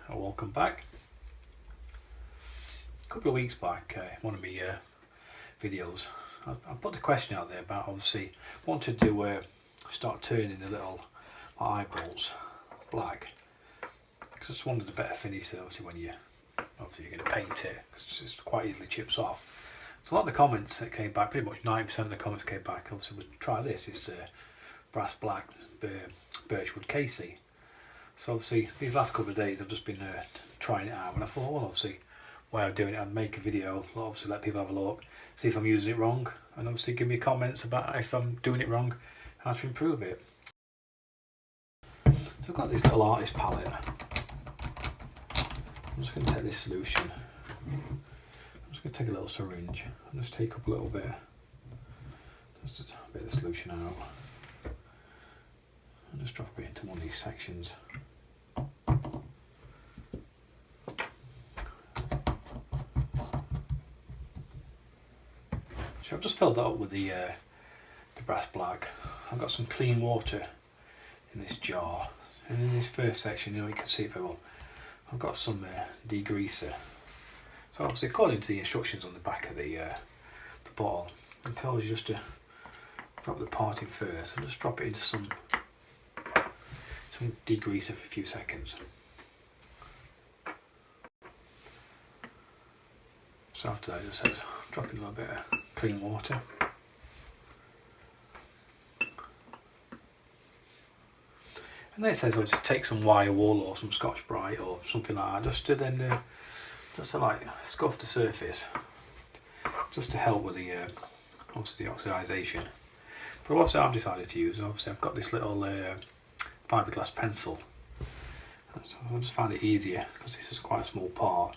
and welcome back. A couple of weeks back, one of my videos, I put the question out there about obviously wanted to start turning the little eye bolts black, because I just wanted a better finish. Obviously when you're going to paint it, it's just quite easily chips off. So a lot of the comments that came back, pretty much 90% of the comments came back, obviously was try this. It's brass black Birchwood Casey. So obviously these last couple of days I've just been trying it out, and I thought, well, obviously while I'm doing it I'd make a video, obviously let people have a look, see if I'm using it wrong, and obviously give me comments about if I'm doing it wrong, how to improve it. So I've got this little artist palette. I'm just going to take this solution, I'm just going to take a little syringe and just take up a little bit, just a bit of the solution out, and just drop it into one of these sections. So I've just filled that up with the brass black. I've got some clean water in this jar, and in this first section, you can see it very well, I've got some degreaser. So obviously according to the instructions on the back of the bottle, it tells you just to drop the part in first and just drop it into some degreaser for a few seconds. So after that it just says drop in a little bit of clean water. And then it says to take some wire wool or some Scotch Brite or something like that, just to then just to like scuff the surface, just to help with the obviously the oxidisation. But what I've decided to use, obviously I've got this little fiberglass pencil. So I just find it easier because this is quite a small part.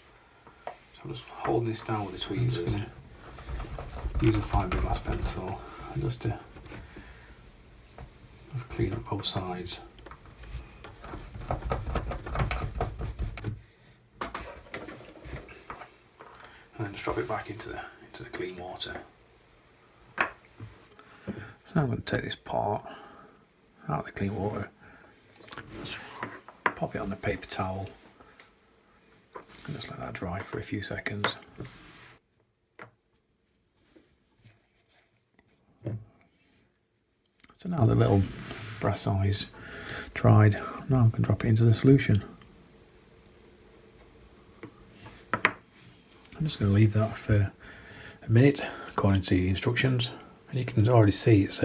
So I'm just holding this down with the tweezers. I'm just use a fiberglass pencil and just to clean up both sides. And then just drop it back into the clean water. So now I'm going to take this part out of the clean water, just pop it on the paper towel and just let that dry for a few seconds. So now the little brass eye's dried, now I can drop it into the solution. I'm just going to leave that for a minute according to the instructions, and you can already see it's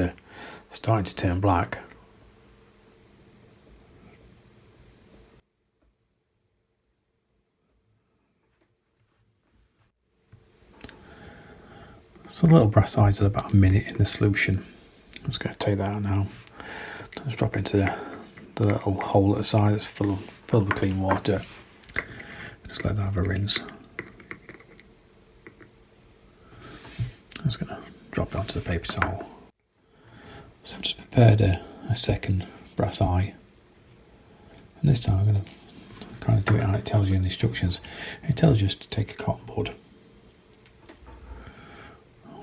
starting to turn black. So the little brass eyes are about a minute in the solution. I'm just going to take that out now. Just drop into the little hole at the side that's filled with clean water. Just let that have a rinse. I'm just going to drop it onto the paper towel. So I've just prepared a second brass eye, and this time I'm going to kind of do it how it tells you in the instructions. It tells you just to take a cotton bud,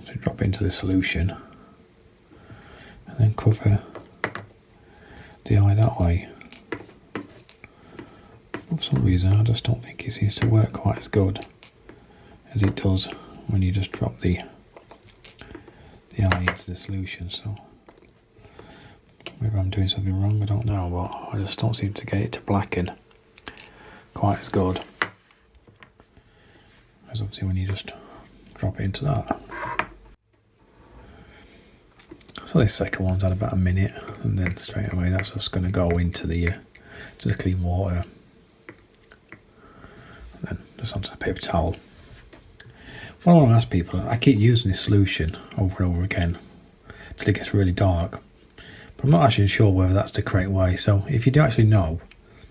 so drop it into the solution and then cover the eye that way. For some reason I just don't think it seems to work quite as good as it does when you just drop the eye into the solution. So maybe I'm doing something wrong, I don't know, but I just don't seem to get it to blacken quite as good as obviously when you just drop it into that. So this second one's had about a minute, and then straight away that's just going to go into the clean water, and then just onto the paper towel. What I want to ask people, I keep using this solution over and over again till it gets really dark, but I'm not actually sure whether that's the correct way. So if you do actually know,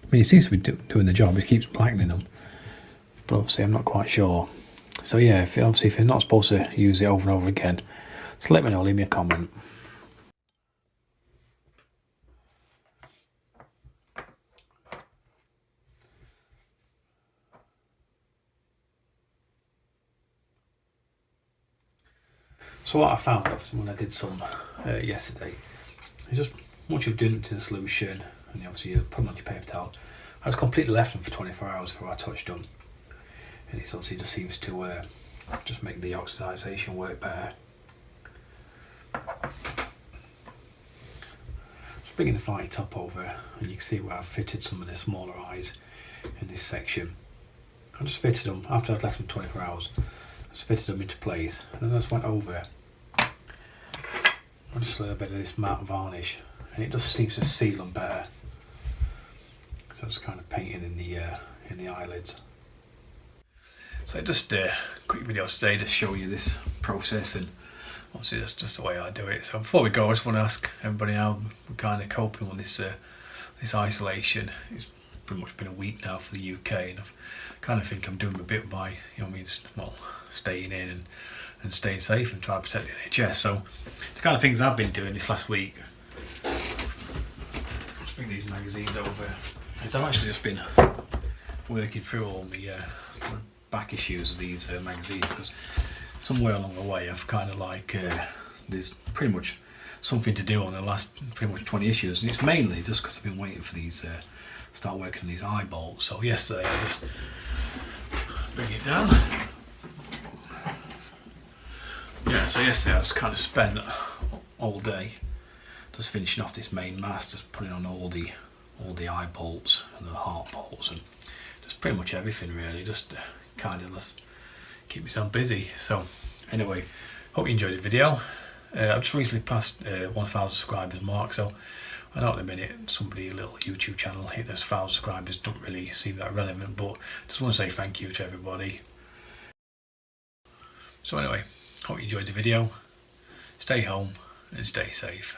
I mean, it seems to be doing the job, it keeps blackening them, but obviously I'm not quite sure. So yeah, if you're not supposed to use it over and over again, just let me know, leave me a comment. So what I found after when I did some yesterday is just once you've done it to the solution, and obviously you put them on your paper towel, I just completely left them for 24 hours before I touched them, and it obviously just seems to just make the oxidisation work better. Just bringing the fire top over, and you can see where I've fitted some of the smaller eyes in this section. I just fitted them after I'd left them 24 hours. I just fitted them into place, and then I just went over with just a little bit of this matte varnish, and it just seems to seal them better. So I'm just kind of painting in the eyelids. So just a quick video today to show you this process, and obviously that's just the way I do it. So before we go, I just want to ask everybody how we're kind of coping on this this isolation. It's pretty much been a week now for the UK, and I kind of think I'm doing a bit by, well, staying in and staying safe and trying to protect the NHS. So the kind of things I've been doing this last week, let's bring these magazines over, is I've actually just been working through all the back issues of these magazines, because somewhere along the way I've kind of there's pretty much something to do on the last pretty much 20 issues, and it's mainly just because I've been waiting for these start working on these eye bolts. So yesterday I just bring it down. Yeah, so yesterday I just kind of spent all day just finishing off this main mast, just putting on all the eye bolts and the heart bolts and just pretty much everything really, just kind of just keep myself busy. So anyway, hope you enjoyed the video. I've just recently passed 1,000 subscribers mark, so I know at the minute somebody, a little YouTube channel hitting us 1,000 subscribers don't really seem that relevant, but just want to say thank you to everybody. So anyway, hope you enjoyed the video. Stay home and stay safe.